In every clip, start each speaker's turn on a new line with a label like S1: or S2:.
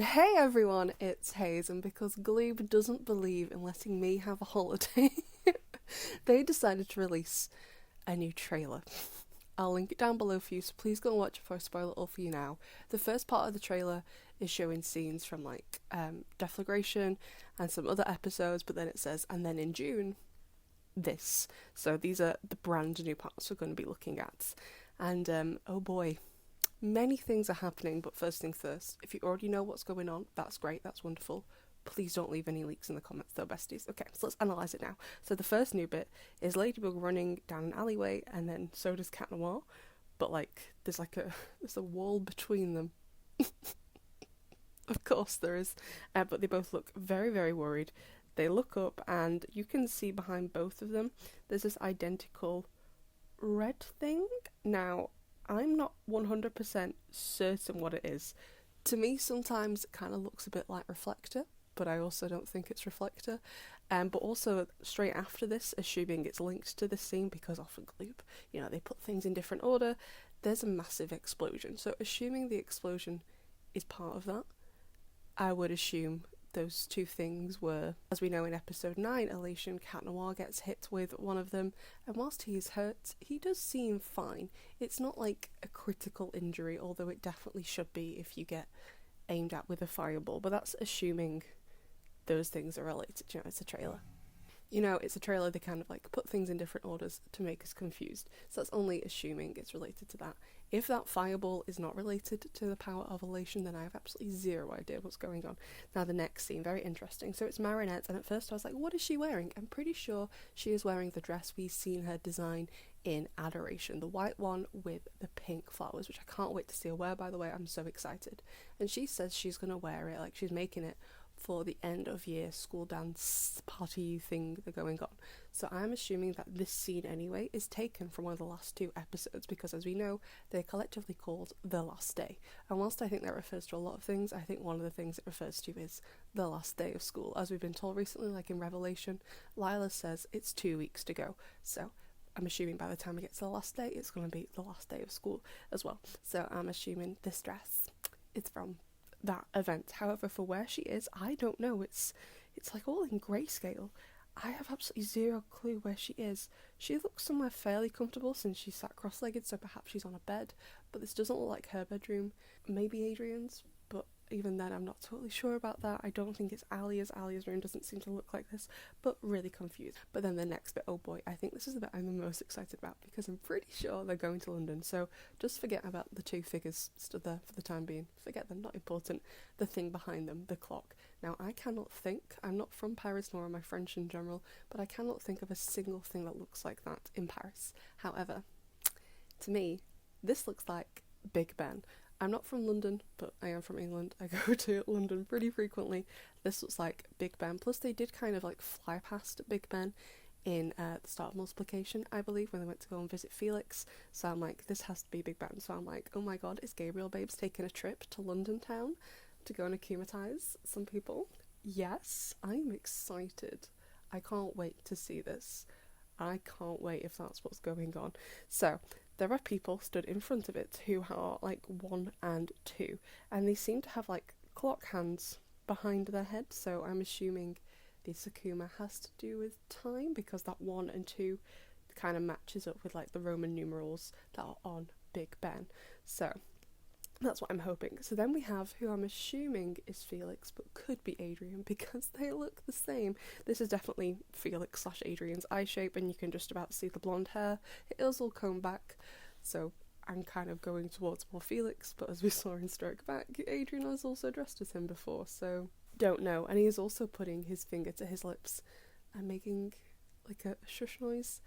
S1: Hey everyone, it's Hayes, and because Gloob doesn't believe in letting me have a holiday, they decided to release a new trailer. I'll link it down below for you, so please go and watch it before I spoil it all for you now. The first part of the trailer is showing scenes from Deflagration and some other episodes, but then it says, and then in June, this. So these are the brand new parts we're going to be looking at. And oh boy, many things are happening, but first things first, if you already know what's going on, that's great, that's wonderful. Please don't leave any leaks in the comments though, besties. Okay, so let's analyse it now. So the first new bit is Ladybug running down an alleyway, and then so does Cat Noir, but there's a wall between them. Of course there is, but they both look very, very worried. They look up, and you can see behind both of them, there's this identical red thing. Now, I'm not 100% certain what it is. To me, sometimes it kind of looks a bit like Reflector, but I also don't think it's Reflector. But also, straight after this, assuming it's linked to this scene, because often Gloop, they put things in different order, there's a massive explosion. So assuming the explosion is part of that, I would assume those two things were, as we know in episode 9, Elation, Cat Noir gets hit with one of them, and whilst he is hurt, he does seem fine. It's not like a critical injury, although it definitely should be if you get aimed at with a fireball, but that's assuming those things are related. It's a trailer. It's a trailer, they kind of put things in different orders to make us confused, so that's only assuming it's related to that. If that fireball is not related to the power of elation, then I have absolutely zero idea what's going on. Now the next scene, very interesting. So it's Marinette, and at first I was like, what is she wearing? I'm pretty sure she is wearing the dress we've seen her design in Adoration, the white one with the pink flowers, which I can't wait to see her wear, by the way. I'm so excited. And she says she's going to wear it, she's making it for the end of year school dance party thing they're going on. So I'm assuming that this scene anyway is taken from one of the last two episodes, because as we know, they're collectively called The Last Day. And whilst I think that refers to a lot of things, I think one of the things it refers to is the last day of school. As we've been told recently, like in Revelation, Lila says it's 2 weeks to go. So I'm assuming by the time we get to the last day, it's going to be the last day of school as well. So I'm assuming this dress is from that event. However, for where she is, I don't know. It's all in grayscale. I have absolutely zero clue where she is. She looks somewhere fairly comfortable since she's sat cross-legged, so perhaps she's on a bed, but this doesn't look like her bedroom. Maybe Adrian's, but even then I'm not totally sure about that. I don't think it's Alia's. Alia's room doesn't seem to look like this, but really confused. But then the next bit, oh boy, I think this is the bit I'm the most excited about, because I'm pretty sure they're going to London. So just forget about the two figures stood there for the time being. Forget them, not important. The thing behind them, the clock. Now I cannot think, I'm not from Paris nor am I French in general, but I cannot think of a single thing that looks like that in Paris. However, to me, this looks like Big Ben. I'm not from London, but I am from England. I go to London pretty frequently. This looks like Big Ben. Plus they did kind of fly past Big Ben in the start of Multiplication, I believe, when they went to go and visit Felix. So I'm like, this has to be Big Ben. So I'm like, oh my god, is Gabriel Babes taking a trip to London town to go and akumatize some people? Yes, I'm excited. I can't wait to see this. I can't wait if that's what's going on. So there are people stood in front of it who are 1 and 2, and they seem to have clock hands behind their head, so I'm assuming the Sakuma has to do with time, because that 1 and 2 kind of matches up with the Roman numerals that are on Big Ben. So that's what I'm hoping. So then we have who I'm assuming is Felix, but could be Adrian, because they look the same. This is definitely Felix / Adrian's eye shape, and you can just about see the blonde hair. It is all combed back, so I'm kind of going towards more Felix, but as we saw in Stroke Back, Adrian has also dressed as him before, so don't know. And he is also putting his finger to his lips and making a shush noise.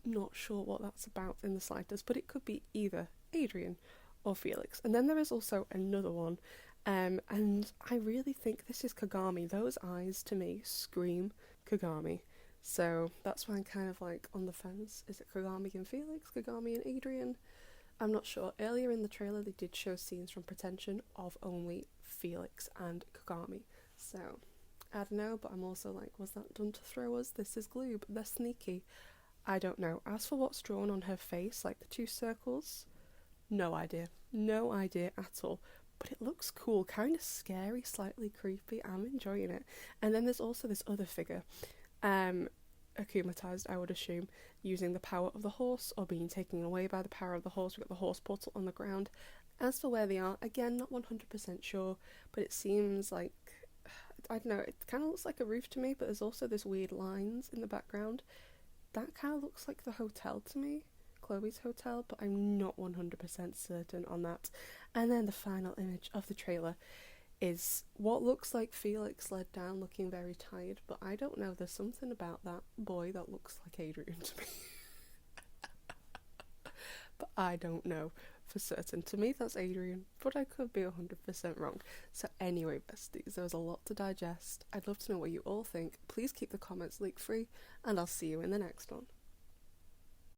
S1: Not sure what that's about in the slightest, but it could be either Adrian or Felix. And then there is also another one, and I really think this is Kagami. Those eyes to me scream Kagami, so that's why I'm kind of on the fence. Is it Kagami and Felix, Kagami and Adrian? I'm not sure. Earlier in the trailer they did show scenes from Pretension of only Felix and Kagami, so I don't know, but I'm also was that done to throw us? This is Gloob, they're sneaky. I don't know. As for what's drawn on her face, the two circles, no idea at all, but it looks cool, kind of scary, slightly creepy. I'm enjoying it. And then there's also this other figure, akumatized, I would assume, using the power of the horse or being taken away by the power of the horse. We've got the horse portal on the ground. As for where they are, again, not 100% sure, but it seems like, I don't know, it kind of looks like a roof to me, but there's also this weird lines in the background. That kind of looks like the hotel to me, Chloe's hotel, but I'm not 100% certain on that. And then the final image of the trailer is what looks like Felix led down looking very tired, but I don't know, there's something about that boy that looks like Adrian to me. But I don't know for certain. To me that's Adrian, but I could be 100% wrong. So anyway, besties, there was a lot to digest. I'd love to know what you all think. Please keep the comments leak free, and I'll see you in the next one.